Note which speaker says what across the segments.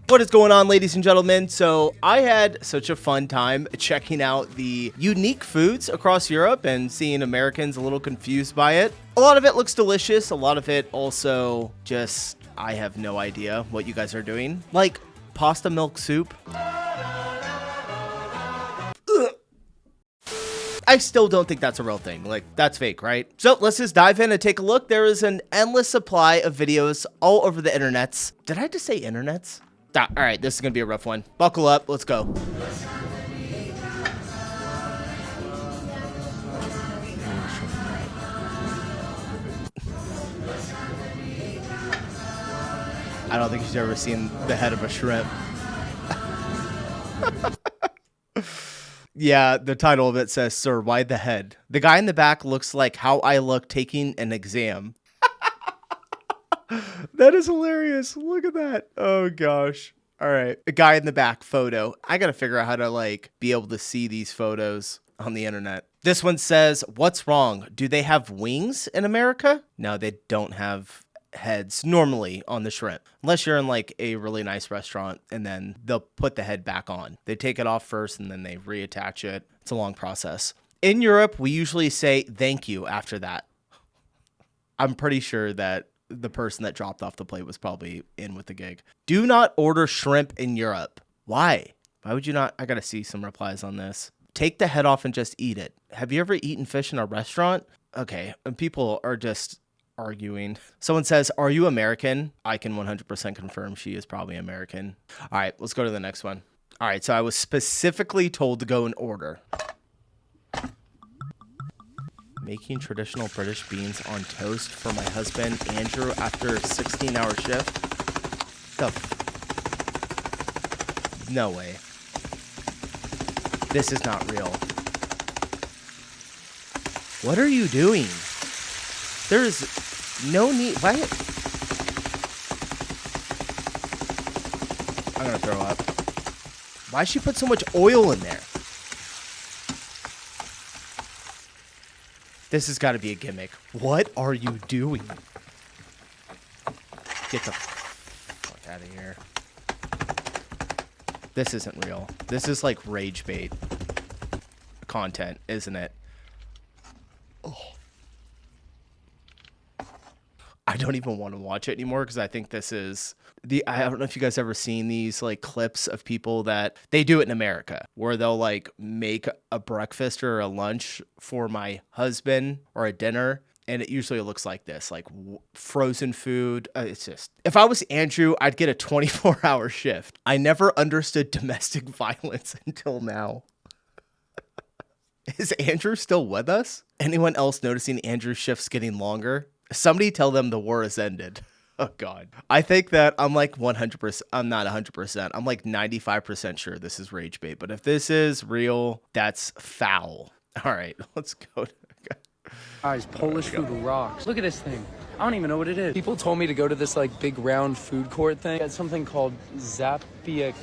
Speaker 1: What is going on, ladies and gentlemen? So I had such a fun time checking out the unique foods across Europe and seeing Americans a little confused by it. A lot of it looks delicious. A lot of it also just, I have no idea what you guys are doing. Like pasta milk soup. I still don't think that's a real thing. Like, that's fake, right? So let's just dive in and take a look. There is an endless supply of videos all over the internets. Did I just say internets? All right, this is gonna be a rough one. Buckle up, let's go. I don't think she's ever seen the head of a shrimp. Yeah, the title of it says, "Sir, why the head?" The guy in the back looks like how I look taking an exam. That is hilarious. Look at that. Oh, gosh. All right. The guy in the back photo. I got to figure out how to, like, be able to see these photos on the internet. This one says, "What's wrong? Do they have wings in America?" No, they don't have heads normally on the shrimp, unless you're in like a really nice restaurant, and then they'll put the head back on. They take it off first and then they reattach it. It's a long process. In Europe, we usually say thank you after that. I'm pretty sure that the person that dropped off the plate was probably in with the gig. Do not order shrimp in Europe. Why? Why would you not? I gotta see some replies on this. Take the head off and just eat it. Have you ever eaten fish in a restaurant? Okay, and people are just arguing. Someone says, "Are you American?" I can 100% confirm she is probably American. All right, let's go to the next one. All right, so I was specifically told to go and order. Making traditional British beans on toast for my husband, Andrew, after a 16-hour shift. No way. This is not real. What are you doing? There is no need. Why? I'm gonna throw up. Why she put so much oil in there? This has got to be a gimmick. What are you doing? Get the fuck out of here. This isn't real. This is like rage bait content, isn't it? Oh. I don't even want to watch it anymore because I think this is I don't know if you guys ever seen these like clips of people that they do it in America where they'll like make a breakfast or a lunch for my husband or a dinner. And it usually looks like this, like frozen food. It's just, if I was Andrew, I'd get a 24-hour shift. I never understood domestic violence until now. Is Andrew still with us? Anyone else noticing Andrew's shifts getting longer? Somebody tell them the war has ended. Oh, God. I think that I'm like 100%. I'm not 100%. I'm like 95% sure this is rage bait. But if this is real, that's foul. All right, let's go.
Speaker 2: Guys, Polish food rocks. Look at this thing. I don't even know what it is. People told me to go to this like big round food court thing. It's something called Zapiekanki.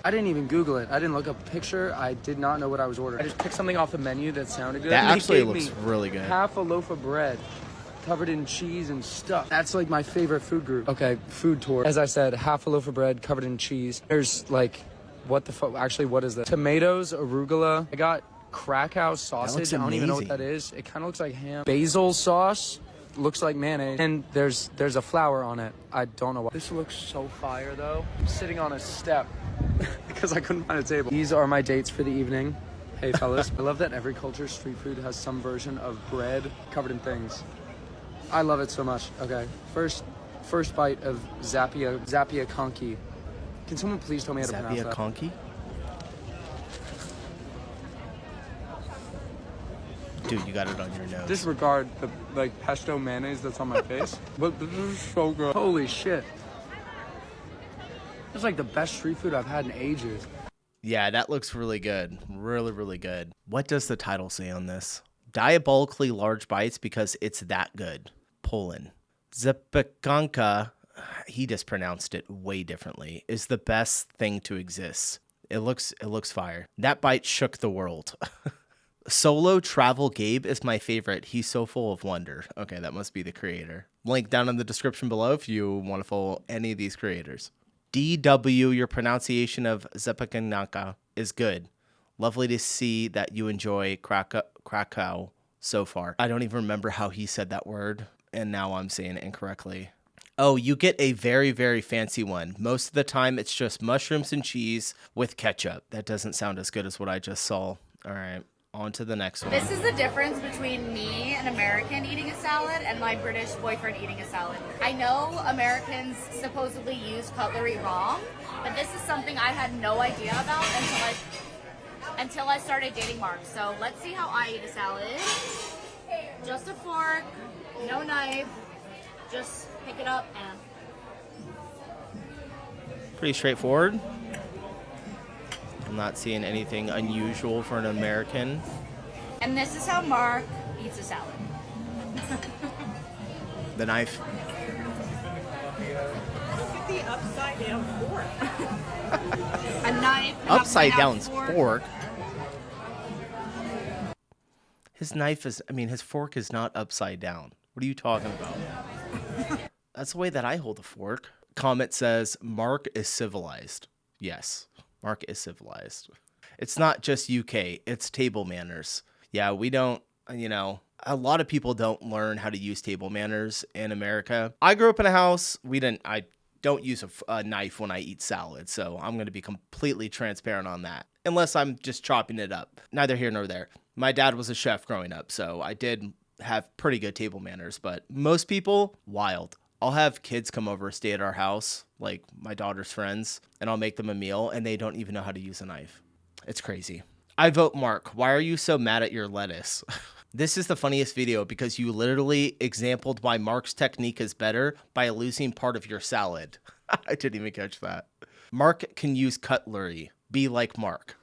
Speaker 2: I didn't even Google it. I didn't look up a picture. I did not know what I was ordering. I just picked something off the menu that sounded good.
Speaker 1: That actually looks really good.
Speaker 2: Half a loaf of bread covered in cheese and stuff. That's like my favorite food group. Okay, food tour. As I said, half a loaf of bread covered in cheese. There's like, what the fuck? Actually, what is this? Tomatoes, arugula. I got Krakow sausage. I don't even know what that is. It kind of looks like ham. Basil sauce. Looks like mayonnaise. And there's a flour on it. I don't know why. This looks so fire though. I'm sitting on a step because I couldn't find a table. These are my dates for the evening. Hey fellas. I love that every culture street food has some version of bread covered in things. I love it so much. Okay. First bite of Zapiekanki. Can someone please tell me how to pronounce that?
Speaker 1: Zapiekanki? Dude, you got it on your nose.
Speaker 2: Disregard the like pesto mayonnaise that's on my face. But this is so good. Holy shit. It's like the best street food I've had in ages.
Speaker 1: Yeah, that looks really good. Really, really good. What does the title say on this? Diabolically large bites because it's that good. Poland. Zapiekanka, he just pronounced it way differently, is the best thing to exist. It looks fire. That bite shook the world. Solo Travel Gabe is my favorite. He's so full of wonder. Okay, that must be the creator. Link down in the description below if you want to follow any of these creators. DW, your pronunciation of Zepakanaka is good. Lovely to see that you enjoy Krakow so far. I don't even remember how he said that word, and now I'm saying it incorrectly. Oh, you get a very, very fancy one. Most of the time, it's just mushrooms and cheese with ketchup. That doesn't sound as good as what I just saw. All right, on to the next one.
Speaker 3: This is the difference between me, an American, eating a salad and my British boyfriend eating a salad. I know Americans supposedly use cutlery wrong, but this is something I had no idea about until I started dating Mark. So let's see how I eat a salad. Just a fork, no knife, just pick it up and...
Speaker 1: Pretty straightforward. I'm not seeing anything unusual for an American.
Speaker 3: And this is how Mark eats a salad.
Speaker 1: The knife.
Speaker 4: Look at the upside down fork.
Speaker 3: A knife.
Speaker 1: Upside down fork. His knife is, his fork is not upside down. What are you talking about? That's the way that I hold a fork. Comment says, Mark is civilized. Yes, Mark is civilized. It's not just UK, it's table manners. Yeah, we don't, a lot of people don't learn how to use table manners in America. I grew up in a house, I don't use a knife when I eat salad, so I'm going to be completely transparent on that. Unless I'm just chopping it up. Neither here nor there. My dad was a chef growing up, so I did have pretty good table manners, but most people, wild. I'll have kids come over, stay at our house, like my daughter's friends, and I'll make them a meal, and they don't even know how to use a knife. It's crazy. I vote Mark. Why are you so mad at your lettuce? This is the funniest video because you literally exampled why Mark's technique is better by losing part of your salad. I didn't even catch that. Mark can use cutlery. Be like Mark.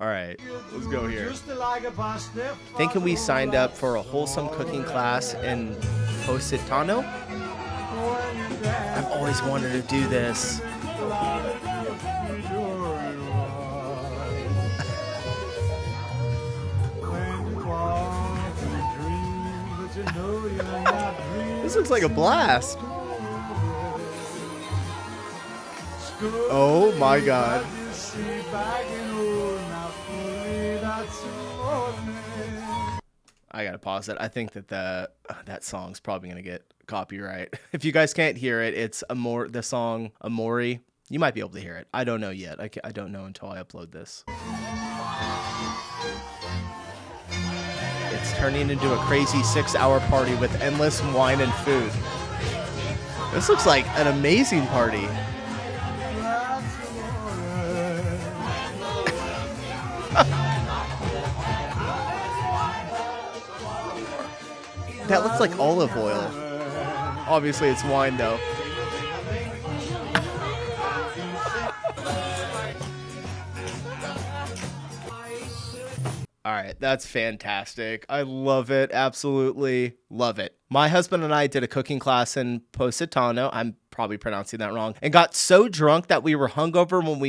Speaker 1: All right, let's go here. Thinking we signed up for a wholesome cooking class in Positano. I've always wanted to do this. This looks like a blast. Oh my God. I gotta pause it. I think that that song's probably gonna get copyright. If you guys can't hear it, it's the song Amori. You might be able to hear it. I don't know yet. I don't know until I upload this. It's turning into a crazy 6-hour party with endless wine and food. This looks like an amazing party. That looks like olive oil. Obviously, it's wine, though. All right, that's fantastic. I love it. Absolutely love it. My husband and I did a cooking class in Positano. I'm probably pronouncing that wrong. And got so drunk that we were hungover when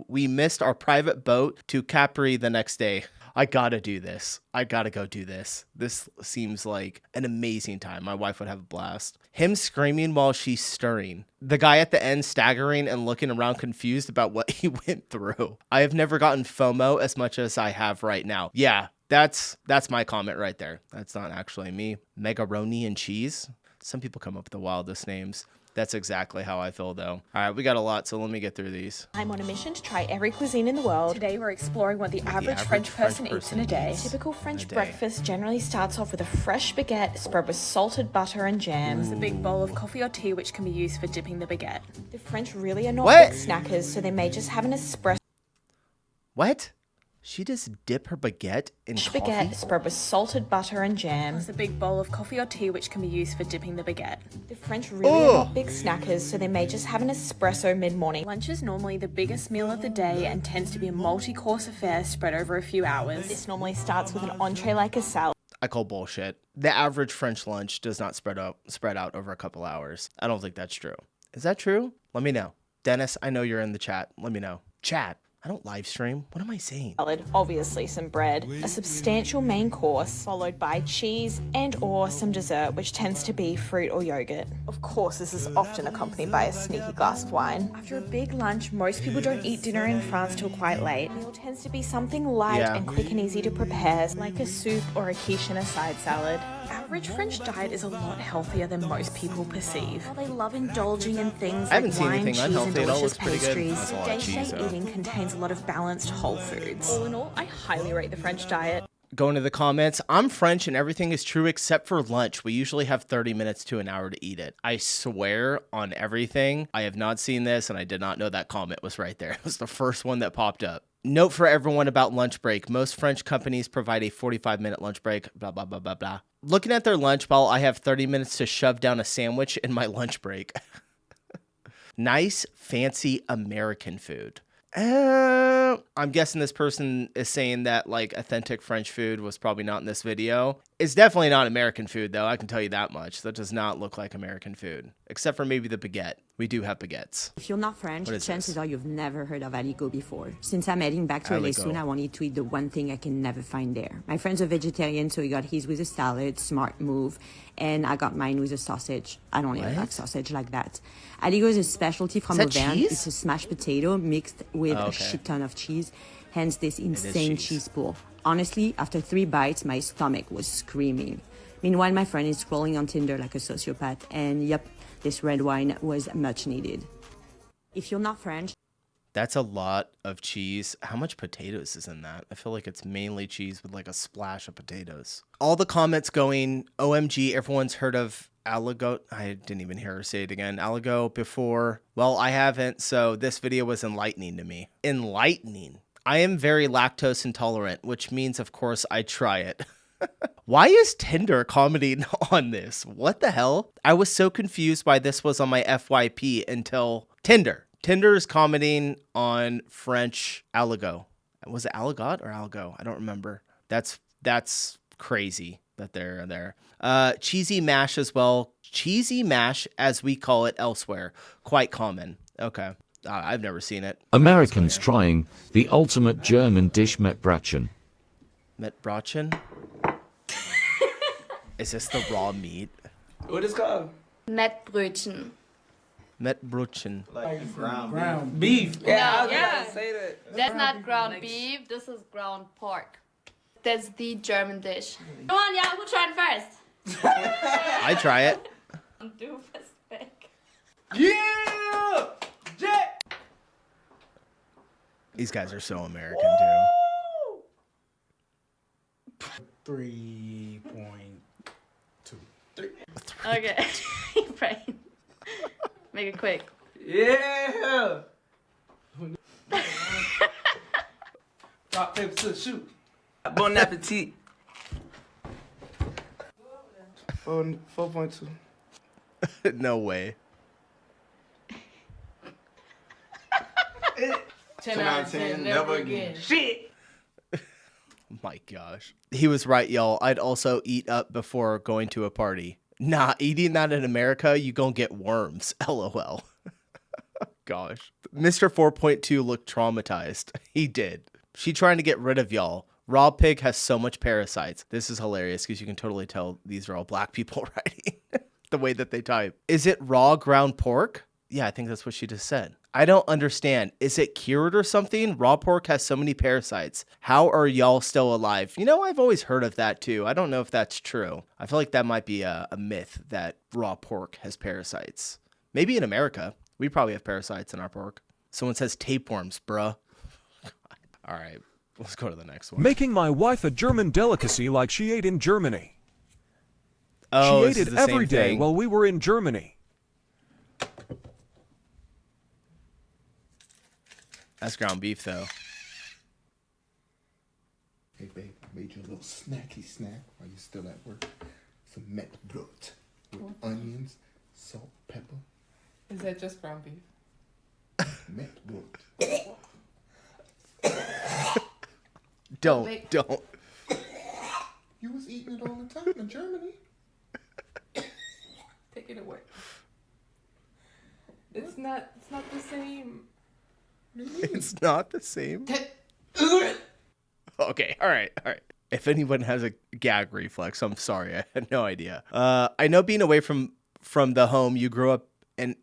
Speaker 1: we missed our private boat to Capri the next day. I gotta do this. I gotta go do this. This seems like an amazing time. My wife would have a blast. Him screaming while she's stirring. The guy at the end staggering and looking around confused about what he went through. I have never gotten FOMO as much as I have right now. Yeah, that's my comment right there. That's not actually me. Megaroni and cheese. Some people come up with the wildest names. That's exactly how I feel, though. All right, we got a lot, so let me get through these.
Speaker 5: I'm on a mission to try every cuisine in the world. Today we're exploring what the average French person eats in a day. Typical French breakfast generally starts off with a fresh baguette spread with salted butter and jam. It's a big bowl of coffee or tea which can be used for dipping the baguette. The French really are not big snackers, so they may just have an espresso.
Speaker 1: What? She just dip her baguette in coffee?
Speaker 5: Baguette spread with salted butter and jam. It's a big bowl of coffee or tea which can be used for dipping the baguette. The French really are not big snackers, so they may just have an espresso mid-morning. Lunch is normally the biggest meal of the day and tends to be a multi-course affair spread over a few hours. This normally starts with an entree like a salad.
Speaker 1: I call bullshit. The average French lunch does not spread out over a couple hours. I don't think that's true. Is that true? Let me know. Dennis, I know you're in the chat. Let me know. Chat. I don't live stream. What am I saying?
Speaker 5: Salad, obviously some bread, a substantial main course, followed by cheese and or some dessert, which tends to be fruit or yogurt. Of course, this is often accompanied by a sneaky glass of wine. After a big lunch, most people don't eat dinner in France till quite late. The meal tends to be something light and quick and easy to prepare, like a soup or a quiche and a side salad. Average French diet is a lot healthier than most people perceive. While they love indulging in things like wine, cheese, and delicious pastries, day-to-day eating contains a lot of balanced whole foods. All in all, I highly rate the French diet.
Speaker 1: Going to the comments, I'm French and everything is true except for lunch. We usually have 30 minutes to an hour to eat it. I swear on everything. I have not seen this and I did not know that comment was right there. It was the first one that popped up. Note for everyone about lunch break. Most French companies provide a 45-minute lunch break, blah, blah, blah, blah, blah. Looking at their lunch while I have 30 minutes to shove down a sandwich in my lunch break. Nice, fancy American food. I'm guessing this person is saying that like authentic French food was probably not in this video. It's definitely not American food though, I can tell you that much. That does not look like American food, except for maybe the baguette. We do have baguettes.
Speaker 6: If you're not French, chances are you've never heard of Aligot before. Since I'm heading back to LA soon, I wanted to eat the one thing I can never find there. My friend's a vegetarian, so he got his with a salad, smart move, and I got mine with a sausage. I don't even like sausage like that. Aligot is a specialty from Auvergne. It's a smashed potato mixed with a shit ton of cheese, hence this insane cheese pool. Honestly, after 3 bites, my stomach was screaming. Meanwhile, my friend is scrolling on Tinder like a sociopath, and yep, this red wine was much needed. If you're not French...
Speaker 1: That's a lot of cheese. How much potatoes is in that? I feel like it's mainly cheese with like a splash of potatoes. All the comments going, OMG, everyone's heard of Aligot. I didn't even hear her say it again. Aligot before. Well, I haven't, so this video was enlightening to me. Enlightening. I am very lactose intolerant, which means, of course, I try it. Why is Tinder commenting on this? What the hell? I was so confused why this was on my FYP until Tinder. Tinder is commenting on French Aligot. Was it Aligot or Aligot? I don't remember. That's crazy that they're there. Cheesy mash as well. Cheesy mash, as we call it elsewhere. Quite common. Okay. I've never seen it.
Speaker 7: Americans trying the ultimate German dish, Mett Bratchen.
Speaker 1: Mett Bratchen? Is this the raw meat?
Speaker 2: What is it called?
Speaker 3: Mettbrötchen.
Speaker 1: Mettbrötchen.
Speaker 2: Like ground beef. Yeah, I was about to say that.
Speaker 3: That's not ground beef, this is ground pork. That's the German dish. Come on, y'all, who tried it first?
Speaker 1: I try it.
Speaker 2: Yeah! Jack!
Speaker 1: These guys are so American, too.
Speaker 8: 3.2.
Speaker 3: Okay. Right. Make it quick.
Speaker 2: Yeah! Rock, paper, scissors, shoot. Bon appetit. 4.2.
Speaker 1: No way.
Speaker 2: 10 out of 10, never again. Shit!
Speaker 1: My gosh. He was right, y'all. I'd also eat up before going to a party. Nah, eating that in America, you gonna get worms. LOL. Gosh. Mr. 4.2 looked traumatized. He did. She trying to get rid of y'all. Raw pig has so much parasites. This is hilarious because you can totally tell these are all black people writing the way that they type. Is it raw ground pork? Yeah, I think that's what she just said. I don't understand. Is it cured or something? Raw pork has so many parasites. How are y'all still alive? You know, I've always heard of that too. I don't know if that's true. I feel like that might be a myth that raw pork has parasites. Maybe in America. We probably have parasites in our pork. Someone says tapeworms, bruh. All right, let's go to the next one.
Speaker 9: Making my wife a German delicacy like she ate in Germany.
Speaker 1: Oh,
Speaker 9: she ate it every day while we were in Germany.
Speaker 1: That's ground beef, though.
Speaker 8: Hey, babe, I made you a little snacky snack while you're still at work. Some Mettbrot with onions, salt, pepper.
Speaker 4: Is that just ground beef?
Speaker 8: Mettbrot.
Speaker 1: Don't.
Speaker 8: You was eating it all the time in Germany.
Speaker 4: Take it away. It's not the same.
Speaker 1: It's not the same. Okay, all right. If anyone has a gag reflex, I'm sorry. I had no idea. I know being away from the home you grew up in.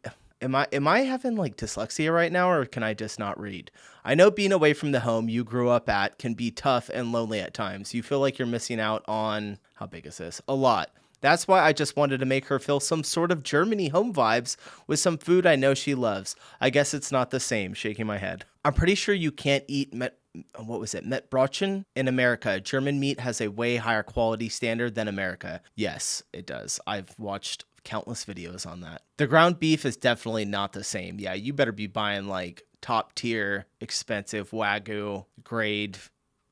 Speaker 1: Am I having like dyslexia right now, or can I just not read? I know being away from the home you grew up at can be tough and lonely at times. You feel like you're missing out on, how big is this? A lot. That's why I just wanted to make her feel some sort of Germany home vibes with some food I know she loves. I guess it's not the same, shaking my head. I'm pretty sure you can't eat Mettbrötchen in America. German meat has a way higher quality standard than America. Yes, it does. I've watched countless videos on that. The ground beef is definitely not the same. Yeah, you better be buying like top tier, expensive Wagyu grade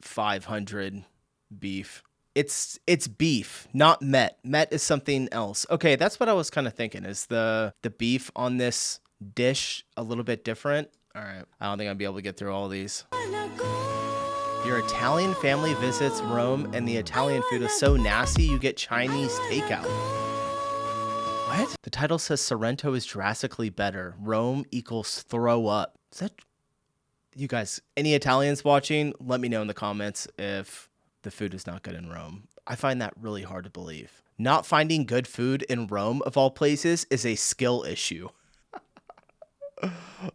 Speaker 1: 500 beef. It's beef, not Mett. Mett is something else. Okay, that's what I was kind of thinking. Is the beef on this dish a little bit different? All right, I don't think I'll be able to get through all these. Your Italian family visits Rome and the Italian food is so nasty you get Chinese takeout. What? The title says Sorrento is drastically better. Rome equals throw up. Is that... You guys, any Italians watching, let me know in the comments if the food is not good in Rome. I find that really hard to believe. Not finding good food in Rome, of all places, is a skill issue.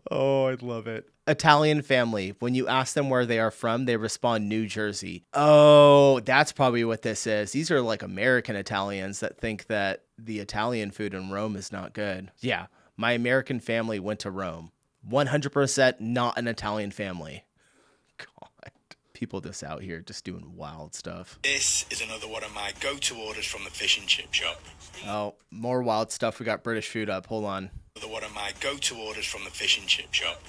Speaker 1: Oh, I love it. Italian family. When you ask them where they are from, they respond New Jersey. Oh, that's probably what this is. These are like American Italians that think that the Italian food in Rome is not good. Yeah, my American family went to Rome. 100% not an Italian family. God, people just out here just doing wild stuff.
Speaker 10: This is another one of my go-to orders from the fish and chip shop.
Speaker 1: Oh, more wild stuff. We got British food up. Hold on.
Speaker 10: Another one of my go-to orders from the fish and chip shop.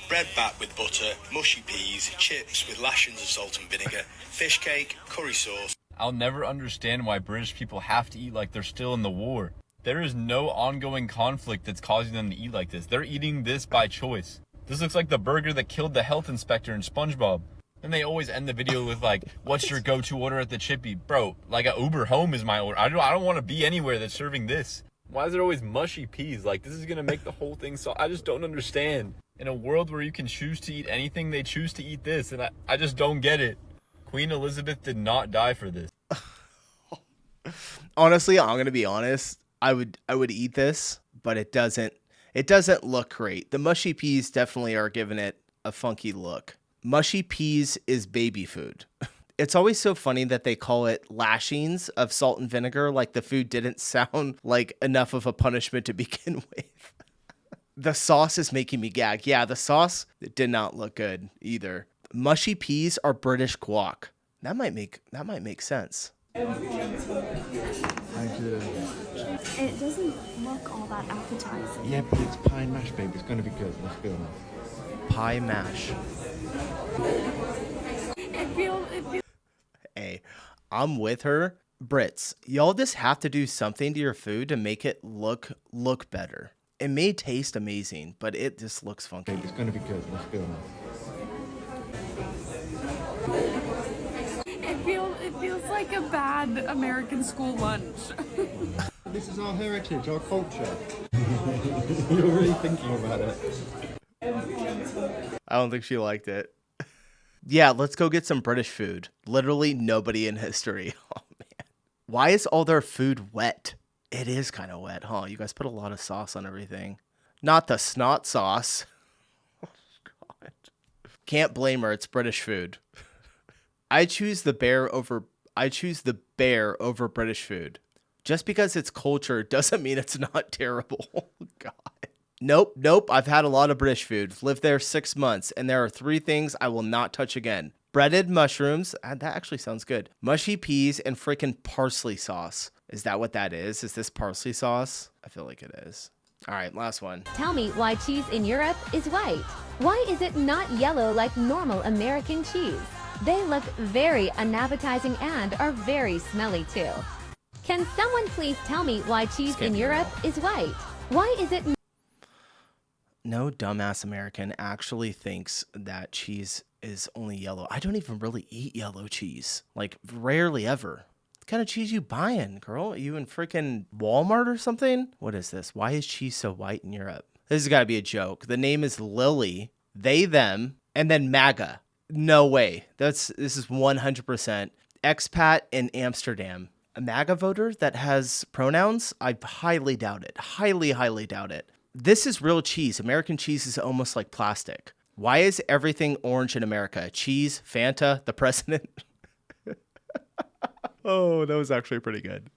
Speaker 10: Bread bat with butter, mushy peas, chips with lashings of salt and vinegar, fish cake, curry sauce.
Speaker 11: I'll never understand why British people have to eat like they're still in the war. There is no ongoing conflict that's causing them to eat like this. They're eating this by choice. This looks like the burger that killed the health inspector in SpongeBob. And they always end the video with like, what's your go-to order at the Chippy? Bro, like a Uber home is my order. I don't want to be anywhere that's serving this. Why is there always mushy peas? Like, this is going to make the whole thing so... I just don't understand. In a world where you can choose to eat anything, they choose to eat this. And I just don't get it. Queen Elizabeth did not die for this.
Speaker 1: Honestly, I'm going to be honest. I would eat this, but it doesn't look great. The mushy peas definitely are giving it a funky look. Mushy peas is baby food. It's always so funny that they call it lashings of salt and vinegar, like the food didn't sound like enough of a punishment to begin with. The sauce is making me gag. Yeah, the sauce did not look good either. Mushy peas are British guac. That might make sense.
Speaker 12: Thank you. It doesn't look all that appetizing.
Speaker 13: Yeah, but it's pie mash, baby. It's going to be good. Let's be honest.
Speaker 1: Pie mash.
Speaker 12: It feels...
Speaker 1: Hey, I'm with her. Brits, y'all just have to do something to your food to make it look better. It may taste amazing, but it just looks funky.
Speaker 13: It's going to be good. Let's be honest.
Speaker 12: It feels like a bad American school lunch.
Speaker 13: This is our heritage, our culture. You're really thinking about it.
Speaker 1: I don't think she liked it. Yeah, let's go get some British food. Literally nobody in history. Oh, man. Why is all their food wet? It is kind of wet, huh? You guys put a lot of sauce on everything. Not the snot sauce. Oh, God. Can't blame her. It's British food. I choose the bear over British food. Just because it's culture doesn't mean it's not terrible. Oh, God. Nope. I've had a lot of British food. Lived there 6 months, and there are 3 things I will not touch again. Breaded mushrooms. That actually sounds good. Mushy peas and freaking parsley sauce. Is that what that is? Is this parsley sauce? I feel like it is. All right, last one.
Speaker 14: Tell me why cheese in Europe is white. Why is it not yellow like normal American cheese? They look very unappetizing and are very smelly too. Can someone please tell me why cheese in Europe is white? Why is it...
Speaker 1: No dumbass American actually thinks that cheese is only yellow. I don't even really eat yellow cheese. Like, rarely ever. What kind of cheese you buying, girl? Are you in freaking Walmart or something? What is this? Why is cheese so white in Europe? This has got to be a joke. The name is Lily. they, them, and then MAGA. No way. This is 100% expat in Amsterdam. A MAGA voter that has pronouns? I highly doubt it. Highly, highly doubt it. This is real cheese. American cheese is almost like plastic. Why is everything orange in America? Cheese, Fanta, the president. Oh, that was actually pretty good.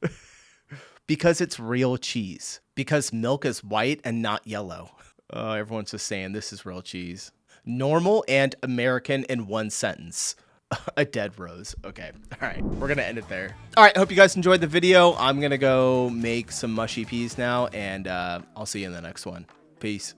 Speaker 1: Because it's real cheese. Because milk is white and not yellow. Everyone's just saying this is real cheese. Normal and American in one sentence. A dead rose. Okay. All right. We're going to end it there. All right. Hope you guys enjoyed the video. I'm going to go make some mushy peas now, and I'll see you in the next one. Peace.